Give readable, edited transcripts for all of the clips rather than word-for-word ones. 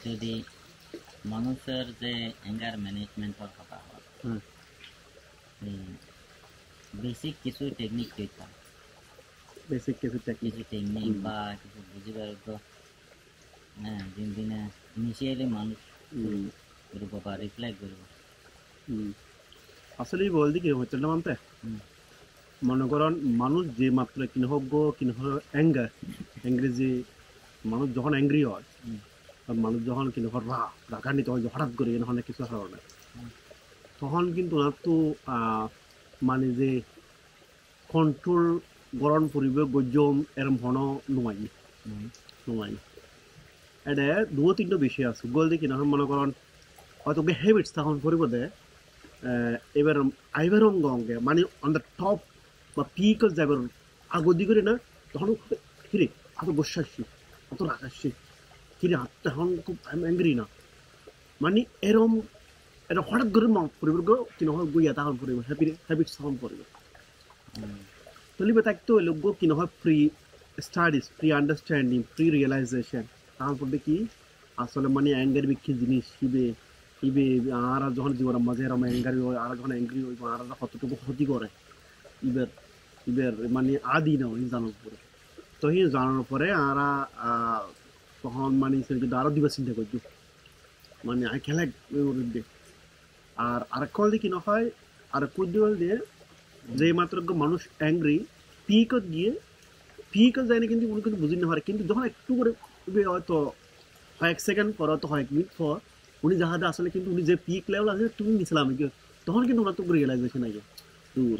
যদি মানুষের যে অ্যাঙ্গার ম্যানেজমেন্টের কথা হয় বেসিক কিছু টেকনিক দিতাম কিছু টেকনিক বা কিছু বুঝিবার তো হ্যাঁ দিন দিনে ইনিশিয়ালি মানুষ করব বা রিপ্লাই করব আসলে বলদি কি হচ্ছে না মানতে মনে করেন মানুষ যে মাত্র কিন হোক অ্যাঙ্গার ইংরেজি মানুষ যখন অ্যাংরি হয় মানুষ যখন কিন রাগান্বিত হয় হঠাৎ করে অনেক কিছু কারণে তখন কিন্তু ওনার তো মানে যে কন্ট্রোল গরম পরিবেশ গজ্জম এরম ঘন নোমাই এটা দু তিনটা বিষয় আছে গল দিয়ে কিনা মনে করেন হয়তো হ্যাবিটস তখন করিব দে এবার আইবারম গঙ্গে মানে অন দ্য টপ বা পিকল যাবার আগদি করে না তখন কিরে এত গোসা আসছি এত রাগ আসছি কিরে তখন খুব অ্যাংরি না মানে এরম এটা হঠাৎ করে পরিবার কিনা হয় গইয়া তখন পরিব হ্যাবিটস তখন পরিব তলিবে থাকতে হইল গো কিনা হয় pre studies pre understanding pre realisation তখন পড়বে কি আসলে মানে অ্যাঙ্গার বিক্ষি জিনিস ইবে আর যখন জীবন মাঝে এরম অ্যাঙ্গারি হয় আর যখন অ্যাঙ্গ্রি হইব আর কতটুকু ক্ষতি করে ইবের মানে আদি না জানার পরে তো এই জানানোর পরে আর তখন মানে কিন্তু আরো দিবা চিন্তা করছি মানে আই খেলা আর আরেক কল দিয়ে কি না হয় আর কুদ্দিওয়াল দিয়ে যে মাত্র মানুষ অ্যাংরি পিকত যায় না কিন্তু উনি কিন্তু বুঝি না পারে কিন্তু যখন একটু করে হয়তো কয়েক সেকেন্ড পর হয়তো কয়েক মিনিট পর উনি যাহাতে আসলে কিন্তু উনি যে পিক লেভেল আছে তুমি নিছিলাম তখন কিন্তু ওনার তো রিয়েলাইজেশন আগে দূর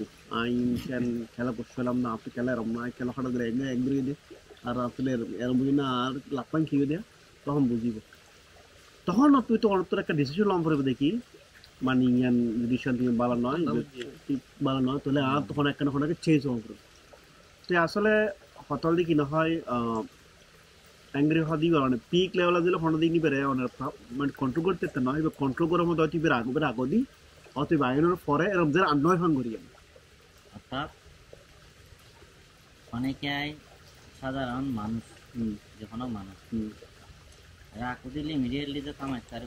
খেলা করছিলাম না আপনি খেলা এরম না খেলা হঠাৎ করে একদিকে দিয়ে আর আসলে এরম বুঝি না আর লাপান খেয়ে দেয়া তখন বুঝিব তখন তুই তো অনেক একটা ডিসিশন লম করবে দেখি মানে ইয়ান ডিসিশন তুমি ভালো নয় তাহলে আর তখন একটা চেঞ্জ অন করবে তো আসলে হতল দিয়ে কি না হয় অ্যাংরি হওয়া দিয়ে মানে পিক লেভেল দিলে হঠাৎ দিয়ে নিবে মানে কন্ট্রোল করতে নয় এবার কন্ট্রোল করার মধ্যে হয়তো এবার আগ দিই অতএব আইনের পরে এরকম যে নয় ভাঙ করি আমি অর্থাৎ অনেকে সাধারণ মানুষ যে কোনো মানুষ রাগ দিলে ইমিডিয়েটলি যে কামাই তার